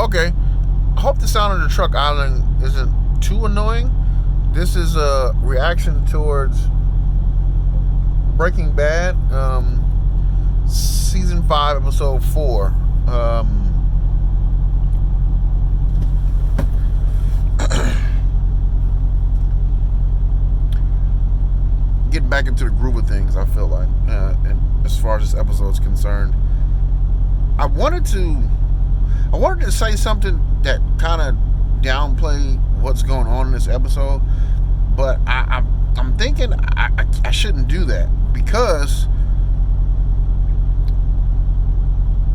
Okay. I hope the sound of the truck island isn't too annoying. This is a reaction towards Breaking Bad, season 5, episode 4. Getting back into the groove of things, I feel like, and as far as this episode is concerned, I wanted to say something that kind of downplayed what's going on in this episode, but I'm thinking I shouldn't do that because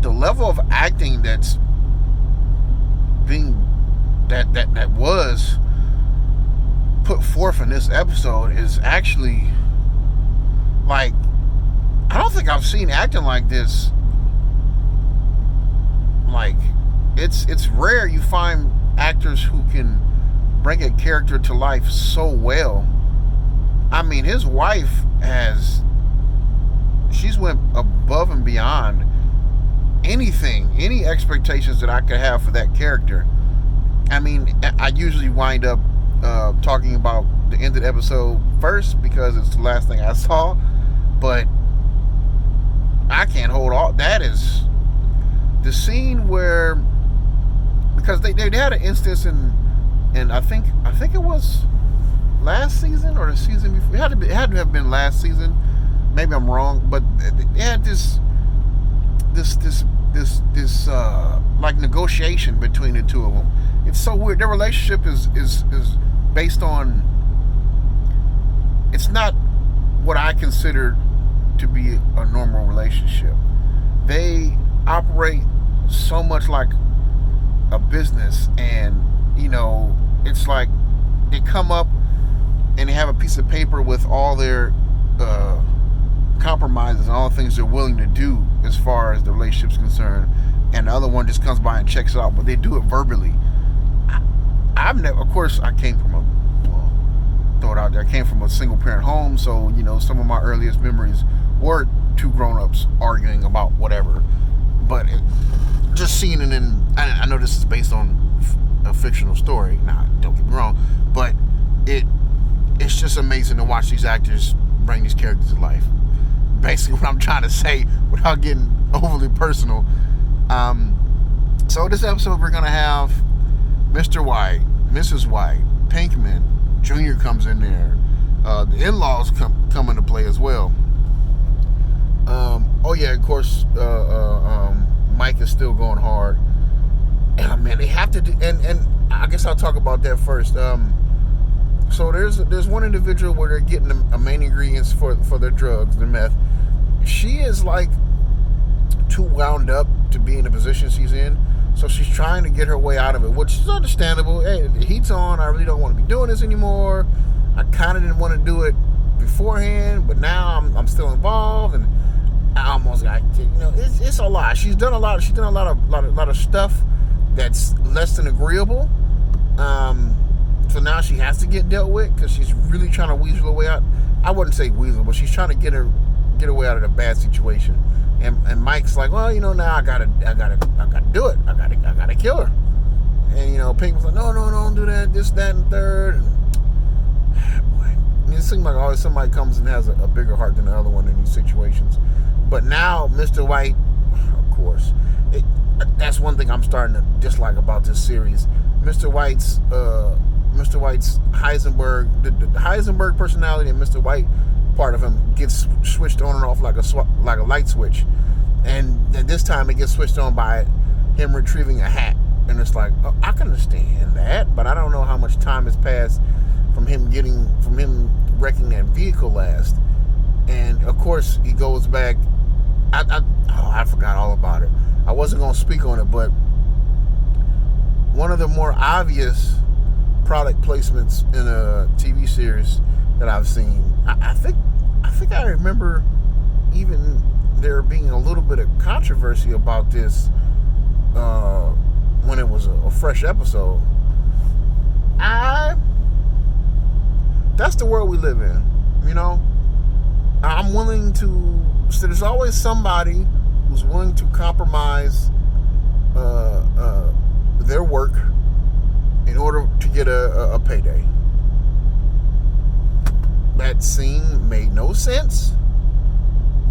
the level of acting that's being that was put forth in this episode is actually, like, I don't think I've seen acting like this. Like, it's rare you find actors who can bring a character to life so well. I mean, his wife she's went above and beyond any expectations that I could have for that character. I mean, I usually wind up talking about the end of the episode first because it's the last thing I saw, but I can't hold all. That is the scene where, because they had an instance in I think it was last season or the season before. It had to have been last season. Maybe I'm wrong, but they had this like negotiation between the two of them. It's so weird. Their relationship is based on, it's not what I consider to be a normal relationship. They operate so much like a business, and it's like they come up and they have a piece of paper with all their compromises and all the things they're willing to do as far as the relationship's concerned, and the other one just comes by and checks it out, but they do it verbally. I've never, of course, I came from throw it out there, I came from a single parent home, so some of my earliest memories were two grown-ups arguing about whatever, but just seeing it in, I know this is based on a fictional story, now don't get me wrong, but it's just amazing to watch these actors bring these characters to life. Basically what I'm trying to say without getting overly personal. So this episode we're going to have Mr. White, Mrs. White, Pinkman, Junior comes in there. The in-laws come into play as well. Oh yeah, of course, Mike is still going hard. And man, they have to do, and I guess I'll talk about that first. So there's one individual where they're getting the main ingredients for their drugs, the meth. She is like too wound up to be in the position she's in, so she's trying to get her way out of it, which is understandable. Hey, the heat's on. I really don't want to be doing this anymore. I kind of didn't want to do it beforehand, but now I'm still involved, and I almost got, it's a lot. She's done a lot of stuff that's less than agreeable. So now she has to get dealt with because she's really trying to weasel her way out. I wouldn't say weasel, but she's trying to get her way out of the bad situation. And Mike's like, well, now I gotta do it. I gotta kill her. And Pinkman's like, no, don't do that. This, that, and third. And boy, it seems like always somebody comes and has a bigger heart than the other one in these situations. But now Mr. White, of course, that's one thing I'm starting to dislike about this series. Mr. White's Heisenberg, the Heisenberg personality and Mr. White part of him gets switched on and off like a light switch, and this time it gets switched on by him retrieving a hat, and it's like, oh, I can understand that, but I don't know how much time has passed from him wrecking that vehicle last, and of course he goes back. I forgot all about it. I wasn't going to speak on it, but one of the more obvious product placements in a TV series that I've seen, I think I remember even there being a little bit of controversy about this when it was a fresh episode. That's the world we live in, I'm willing to, so there's always somebody who's willing to compromise a Payday. That scene made no sense,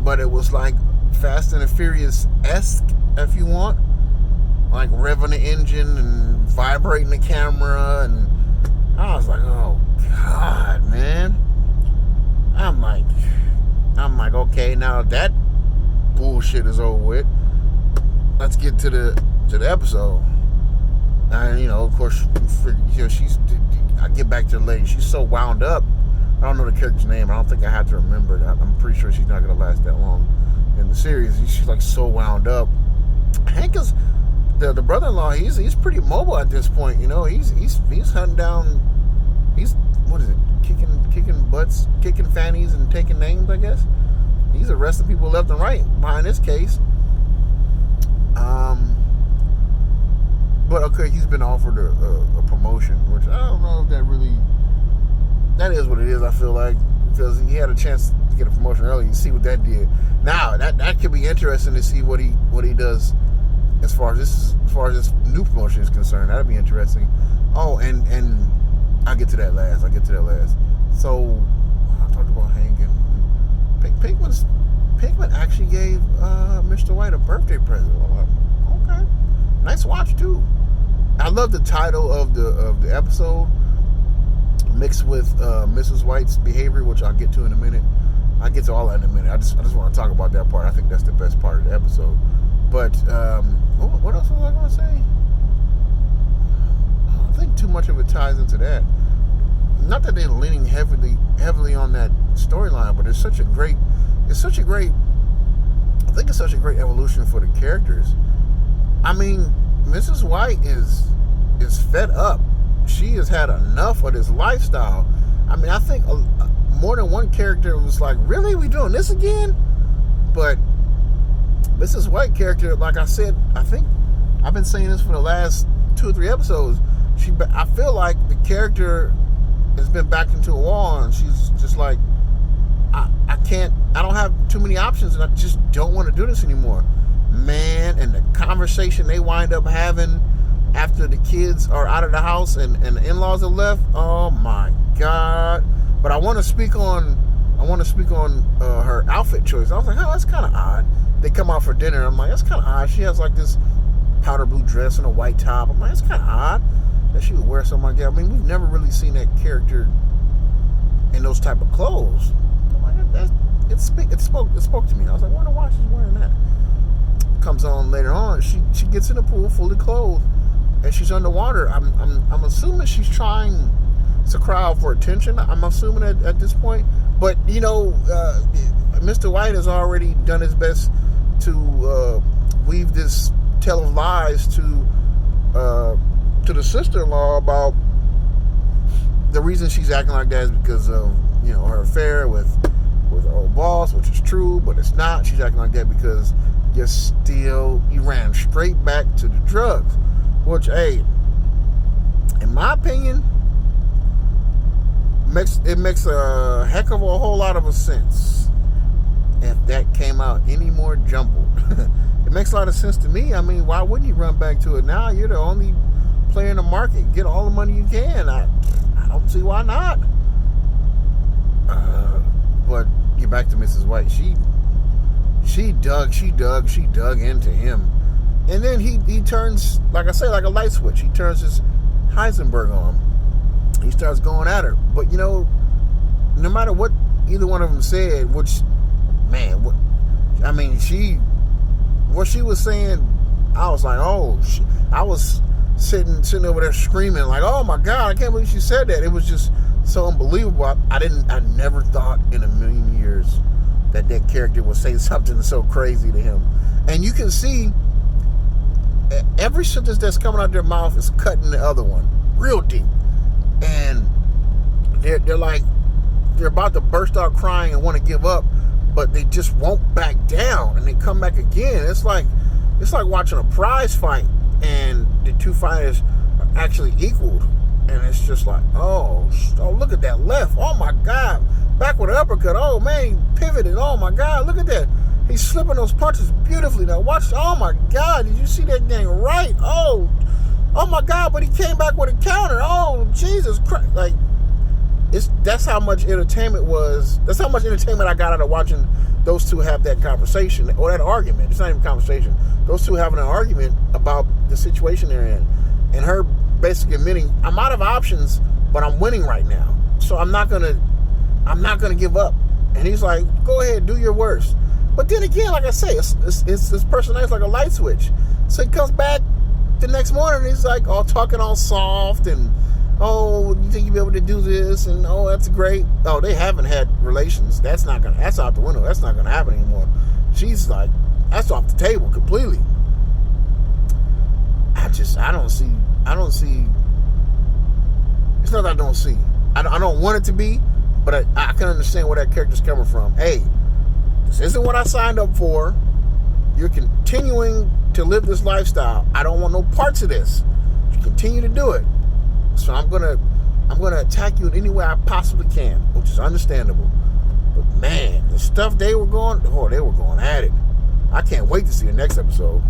but it was like Fast and the Furious-esque, if you want. Like revving the engine and vibrating the camera, and I was like, oh God, man. I'm like, okay, now that bullshit is over with. Let's get to the episode. And of course, I get back to the lady. She's so wound up. I don't know the character's name. I don't think I have to remember it. I'm pretty sure she's not gonna last that long in the series. She's like so wound up. Hank is the brother-in-law. He's pretty mobile at this point. He's hunting down. He's kicking butts, kicking fannies, and taking names. I guess he's arresting people left and right behind this case. But okay, he's been offered a promotion, which I don't know if that is what it is. I feel like, because he had a chance to get a promotion early. You see what that did. Now that could be interesting to see what he does as far as this new promotion is concerned. That'd be interesting. Oh, and I'll get to that last. So I talked about Hank and Pinkman actually gave Mr. White a birthday present. I'm like, okay, nice watch too. I love the title of the episode, mixed with Mrs. White's behavior, which I'll get to in a minute. I'll get to all that in a minute. I just want to talk about that part. I think that's the best part of the episode. But what else was I going to say? I don't think too much of it ties into that. Not that they're leaning heavily on that storyline, but it's such a great evolution for the characters. I mean, Mrs. White is fed up. She has had enough of this lifestyle. I mean, I think more than one character was like, really, we doing this again? But Mrs. White character, like I said, I think I've been saying this for the last 2 or 3 episodes. I feel like the character has been backed into a wall, and she's just like, I don't have too many options, and I just don't want to do this anymore. Man, and the conversation they wind up having after the kids are out of the house and the in-laws have left, oh my God. But I want to speak on her outfit choice. I was like, oh, that's kind of odd. They come out for dinner. I'm like, that's kind of odd. She has like this powder blue dress and a white top. I'm like, that's kind of odd that she would wear something like that. I mean, we've never really seen that character in those type of clothes. I'm like, it spoke to me. I was like, I wonder why she's wearing that. Comes on later on. She gets in the pool fully clothed, and she's underwater. I'm assuming she's trying to cry out for attention. I'm assuming at this point. But Mr. White has already done his best to weave this tale of lies to the sister-in-law about the reason she's acting like that is because of her affair with her old boss, which is true, but it's not. She's acting like that because you ran straight back to the drugs, which, hey, in my opinion, makes a heck of a whole lot of a sense if that came out any more jumbled. It makes a lot of sense to me. I mean, why wouldn't you run back to it now? You're the only player in the market. Get all the money you can. I don't see why not. But get back to Mrs. White. She dug into him. And then he turns, like I say, like a light switch. He turns his Heisenberg on. He starts going at her. But, no matter what either one of them said, what she was saying, I was like, I was sitting over there screaming like, oh my God, I can't believe she said that. It was just so unbelievable. I never thought in a million years that character would say something so crazy to him. And you can see every sentence that's coming out their mouth is cutting the other one real deep. And they're like, they're about to burst out crying and want to give up, but they just won't back down, and they come back again. It's like watching a prize fight, and the two fighters are actually equaled, and it's just like, oh, look at that left, oh my God, back with an uppercut, oh man, he pivoted, oh my God, look at that, he's slipping those punches beautifully. Now watch, oh my God, did you see that thing right? Oh, Oh my God, but he came back with a counter. Oh, Jesus Christ. Like, that's how much entertainment was. That's how much entertainment I got out of watching those two have that conversation or that argument. It's not even a conversation. Those two having an argument about the situation they're in. And her basically admitting, I'm out of options, but I'm winning right now. So I'm not gonna give up. And he's like, go ahead, do your worst. But then again, like I say, his personality's like a light switch. So he comes back the next morning and he's like talking all soft and, oh, you think you'll be able to do this? And, oh, that's great. Oh, they haven't had relations. That's out the window. That's not gonna happen anymore. She's like, that's off the table completely. I don't see. It's not that I don't see. I don't want it to be, but I can understand where that character's coming from. Hey, this isn't what I signed up for. You're continuing to live this lifestyle. I don't want no parts of this. You continue to do it. So I'm gonna attack you in any way I possibly can, which is understandable. But man, the stuff they were going at it. I can't wait to see the next episode.